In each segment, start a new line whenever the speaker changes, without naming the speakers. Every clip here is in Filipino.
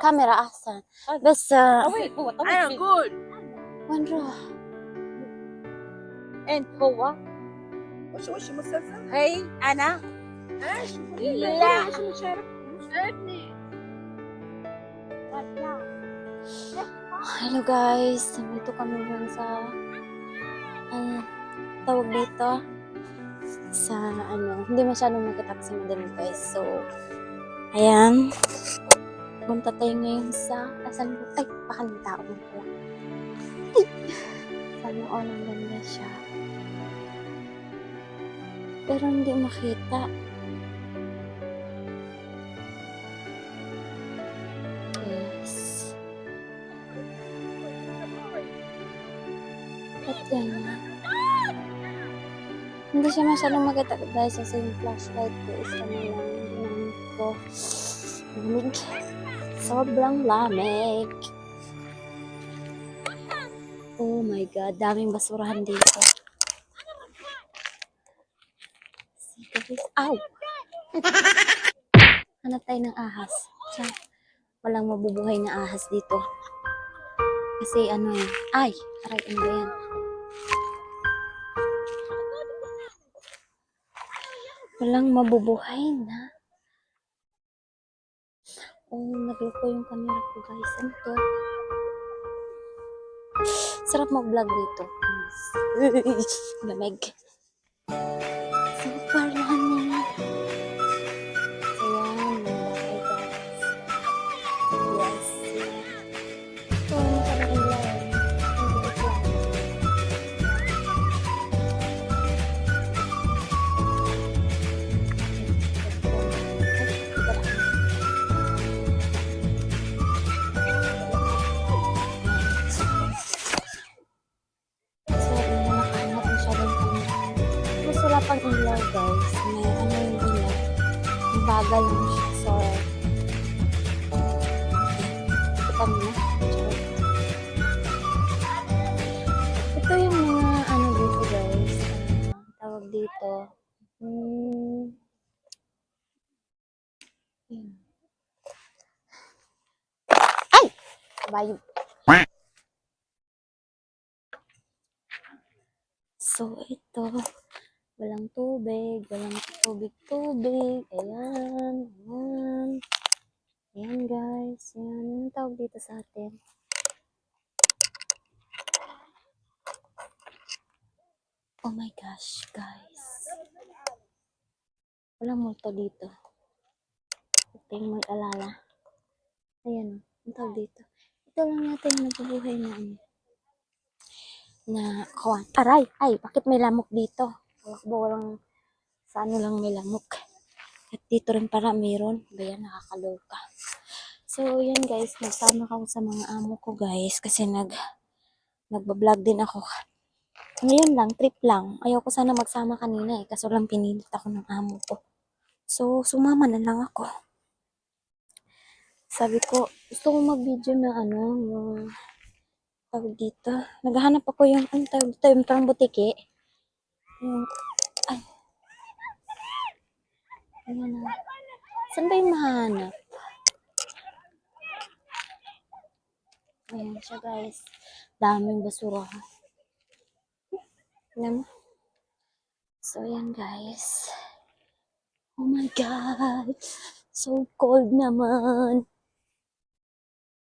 كاميرا أحسن بس
أنا أقول
وين نروح؟
أنت هو
وش مسلسل؟
هي أنا
ايش؟
لا.
ايش نشارك؟ مشاركني.
Hello guys, nandito kami ngayon sa tawag dito sa hindi masyadong makita kasi madilim guys. So, ayan. Punta tayo ngayon sa asan ba? Ay, baka may tao mo pala. Ay! Sana all ang ganda siya. Pero hindi makita. Yes. Ba't ganyan? Hindi siya masyadong makita dahil sa yung flashlight ko is lang ginamit ko. Lamig. Sobrang lamig. Oh my God, daming basurahan dito. Ow! Hanap tayo ng ahas. Walang mabubuhay na ahas dito. Kasi ay, aray, ano ba yan? Walang mabubuhay na. Oh, nagloko yung camera ko guys. Ano to? Sarap mag-vlog dito. Lamig. Super lamig. Ayan, bahay guys. Yes. Ito, nakarating lang. Wala pang ilaw guys. May yung ilaw. Ang bagal mo siya. So, kita mo na. Ito yung mga dito guys. Tawag dito. Ay! Kabayo. So, ito. Walang tubig. Walang tubig-tubig. Ayan. Ayan. Ayan guys. Ayan. Anong tawag dito sa atin? Oh my gosh, guys. Walang multo dito. Ito yung mag-alala. Ayan. Anong tawag dito? Ito lang natin yung nabubuhay na kawan. Aray! Ay, bakit may lamok dito? Walang sa lang may lamok. At dito rin para mayroon. Bayan, nakakaloka. So, yan guys. Nagsama ako sa mga amo ko guys. Kasi nagbablog din ako. Ngayon lang, trip lang. Ayaw ko sana magsama kanina eh. Kaso lang pinilit ako ng amo ko. So, sumama na lang ako. Sabi ko, gusto ko mag-video na yung tawag dito. Naghahanap ako yung, tawag dito, yung parang butiki. Yung, ay. Ayan na. Saan ba yung mahanap? Ayan siya guys. Daming basura. Ayan mo. So, ayan guys. Oh my God. So cold naman.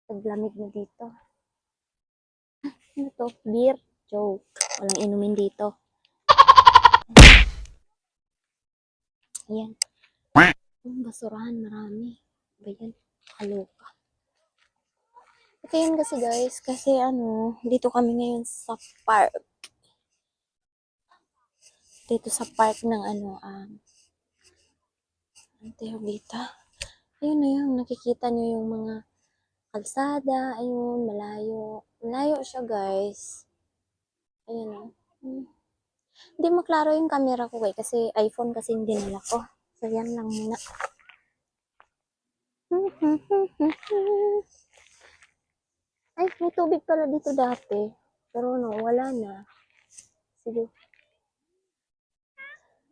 Naglamig na dito. Ano to? Beer? Joke. Walang inumin dito. Ayan. Yung basurahan marami. Ayan. Kaloka. Ito yun kasi guys. Kasi dito kami ngayon sa park. Dito sa park ng dito. Ayun na yun. Nakikita nyo yung mga kalsada. Ayun. Malayo. Malayo siya guys. Ayun Hindi maklaro yung camera ko kasi iPhone kasi yung dinala ko. So, yan lang muna. Ay, may tubig pala dito dati. Pero wala na. Sige.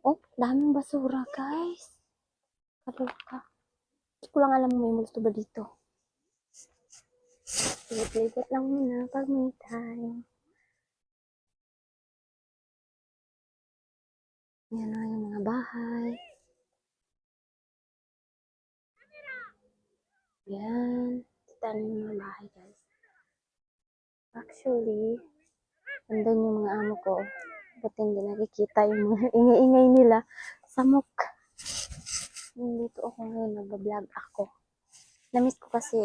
Oh, daming basura, guys. Kaloka. Hindi ko lang alam may multo ba dito. Libot-libot lang muna pag may time. Yan na yung mga bahay. Yan. Kita na yung mga bahay, guys. Actually, andun yung mga amo ko. Ba't hindi nakikita yung mga ingay-ingay nila? Samok. Nandito ako ngayon, nag-vlog ako. Namiss ko kasi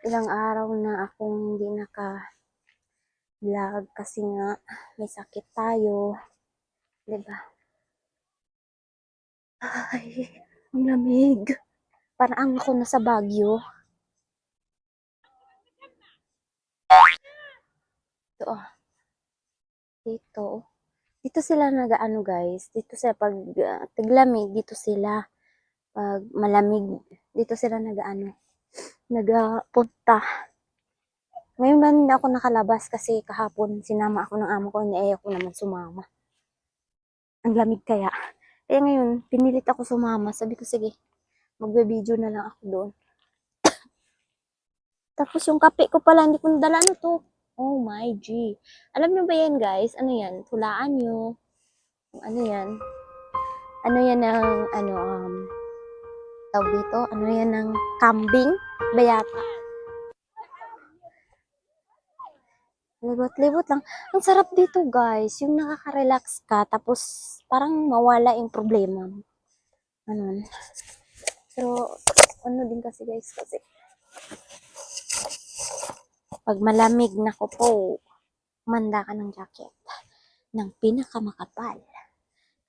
ilang araw na akong hindi naka-vlog kasi nga may sakit tayo. Diba? Ay, ang lamig. Parang ako nasa Baguio. Ito, dito. Dito sila nag-ano guys. Dito sila pag taglamig, dito sila. Pag malamig, dito sila nag-ano. Nagapunta. Ngayon lang hindi ako nakalabas kasi kahapon sinama ako ng amo ko. Ayaw ko naman sumama. Ang lamig kaya. Kaya ngayon, pinilit ako sumama. Sabi ko, sige, magbe-video na lang ako doon. Tapos yung kape ko pala, hindi ko nadala na to. Oh my G. Alam nyo ba yan guys? Ano yan? Tulaan nyo. Ano yan? Ano yan ng, tawag dito? Ano yan ng kambing? Bayata. Libot-libot lang. Ang sarap dito guys. Yung nakaka-relax ka. Tapos parang mawala yung problema. Ano. Pero ano din kasi guys. Kasi pag malamig na ko po, manda ka ng jacket. Ng pinakamakapal.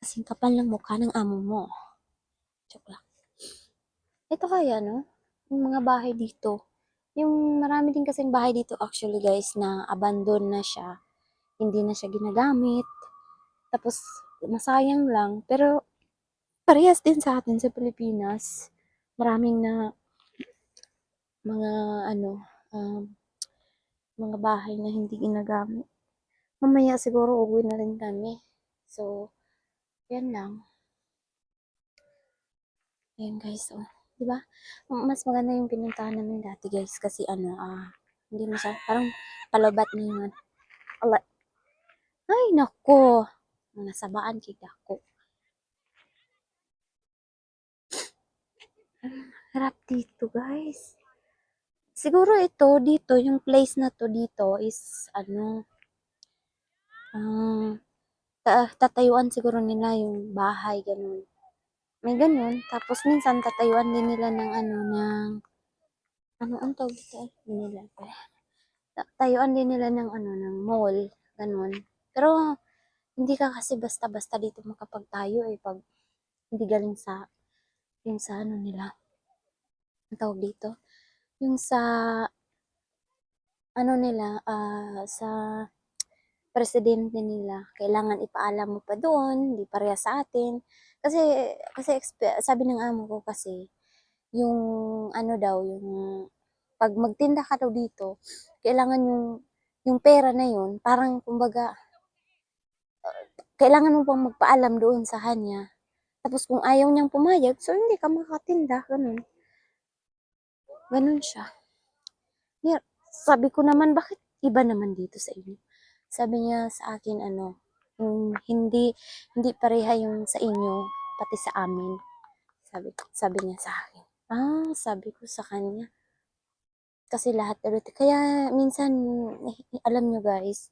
Kasing kapal ng mukha ng amo mo. Joke lang. Ito kaya, no? Yung mga bahay dito. Yung marami din kasing bahay dito actually guys na abandon na siya. Hindi na siya ginagamit. Tapos, masayang lang. Pero, parehas din sa atin sa Pilipinas. Maraming na mga, mga bahay na hindi ginagamit. Mamaya siguro uwi na rin kami. So, yan lang. Ayan guys, oh. Diba? Mas maganda yung pinuntahan namin dati guys kasi hindi na siya, parang palobat na yung ay nako, mga sabaan kay dako. Harap dito guys. Siguro dito, yung place na to dito is tatayuan siguro nila yung bahay, ganun. May ganun. Tapos minsan tatayuan din nila ng ang tawag dito nila. Tayuan din nila ng ng mall, ganun. Pero hindi ka kasi basta-basta dito makapagtayo pag hindi galing sa yung sa nila. Ang tawag dito, yung sa nila sa presidente nila. Kailangan ipaalam mo pa doon, hindi pareha sa atin. Kasi sabi ng amo ko kasi yung daw yung pag magtinda ka daw dito, kailangan yung pera na yun, parang kumbaga kailangan mo pang magpaalam doon sa kanya. Tapos kung ayaw niyang pumayag, so hindi ka makatinda, ganun. Ganun siya. Yeah, sabi ko naman, bakit iba naman dito sa inyo? Sabi niya sa akin, hindi pareha yung sa inyo, pati sa amin. Sabi niya sa akin. Sabi ko sa kanya. Kasi lahat ulit. Kaya minsan, alam nyo guys,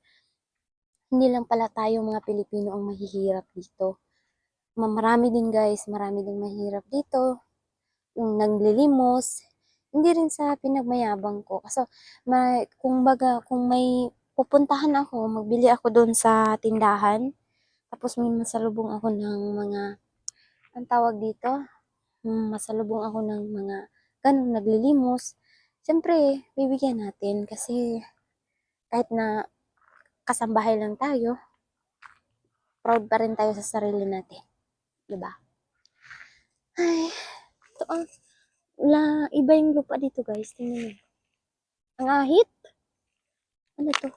hindi lang pala tayo mga Pilipino ang mahihirap dito. Marami din guys, marami din mahirap dito. Yung naglilimos, hindi rin sa pinagmayabang ko. Kasi kung may pupuntahan ako, magbili ako doon sa tindahan, tapos may masalubong ako ng mga, ang tawag dito, masalubong ako ng mga ganun naglilimos. Siyempre, bibigyan natin kasi kahit na kasambahay lang tayo, proud pa rin tayo sa sarili natin. Diba? Ay, ito iba yung lupa dito guys. Tingnan mo. Ang ahit. Ano to?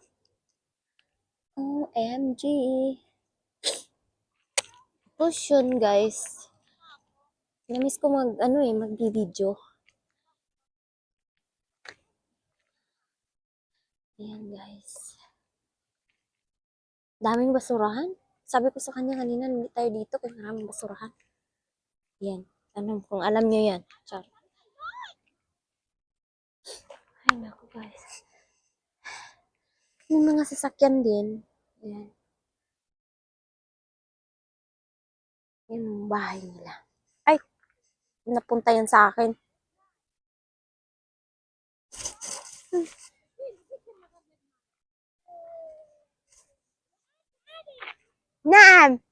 OMG. Tapos yun guys. Namiss ko mag-video. Ayan guys. Daming basurahan. Sabi ko sa kanya kanina, hindi tayo dito kasi maraming basurahan. Yan. Tanong kung alam nyo yan. Char. Ay, naku guys. May mga sasakyan din. Yan. Yan ang bahay nila. Ay, napunta yan sa akin. Naam!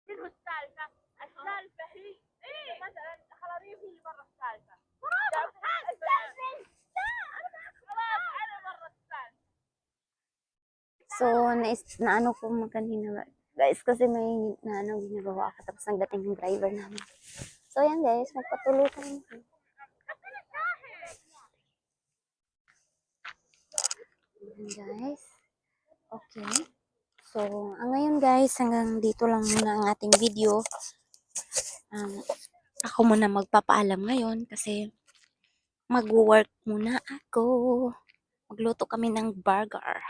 منه السالفة السالفة هي مثلا خراريف هي مرة السالفة
So, naano ko magkanina guys kasi may naano ginagawa ako tapos nagdating yung driver namin. So, yan guys, magpatuloy kami. Yan guys. Okay. So, ngayon guys, hanggang dito lang muna ang ating video. Ako muna magpapaalam ngayon kasi mag-work muna ako. Magluto kami ng burger.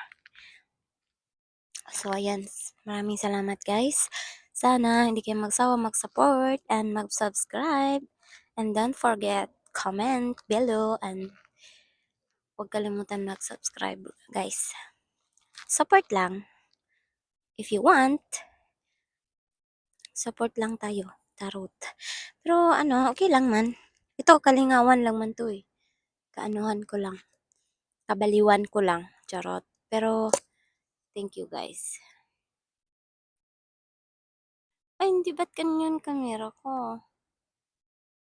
So, ayan. Maraming salamat guys. Sana hindi kayo magsawa mag-support and mag-subscribe. And don't forget, comment below and huwag kalimutan mag-subscribe guys. Support lang. If you want, support lang tayo. Tarot. Pero okay lang man. Ito, kalingawan lang man to eh. Kaanuhan ko lang. Kabaliwan ko lang. Charot. Pero, thank you guys. Ay, hindi ba't ganyan camera ko?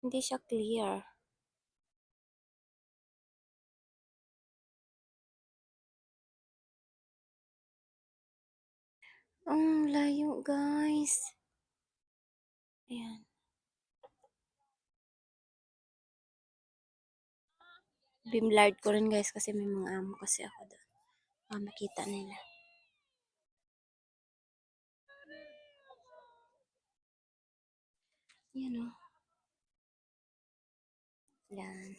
Hindi siya clear. Ang layo guys. Ayan. Bimlard ko rin guys kasi may mga amo kasi ako doon. Makita nila. Yan o. Yan.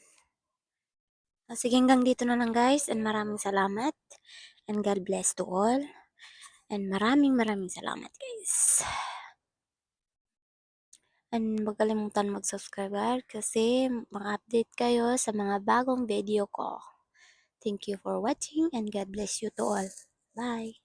Sige hanggang dito na lang guys and maraming salamat and God bless to all and maraming salamat guys. And huwag kalimutan mag-subscribe kasi maka-update kayo sa mga bagong video ko. Thank you for watching and God bless you to all. Bye!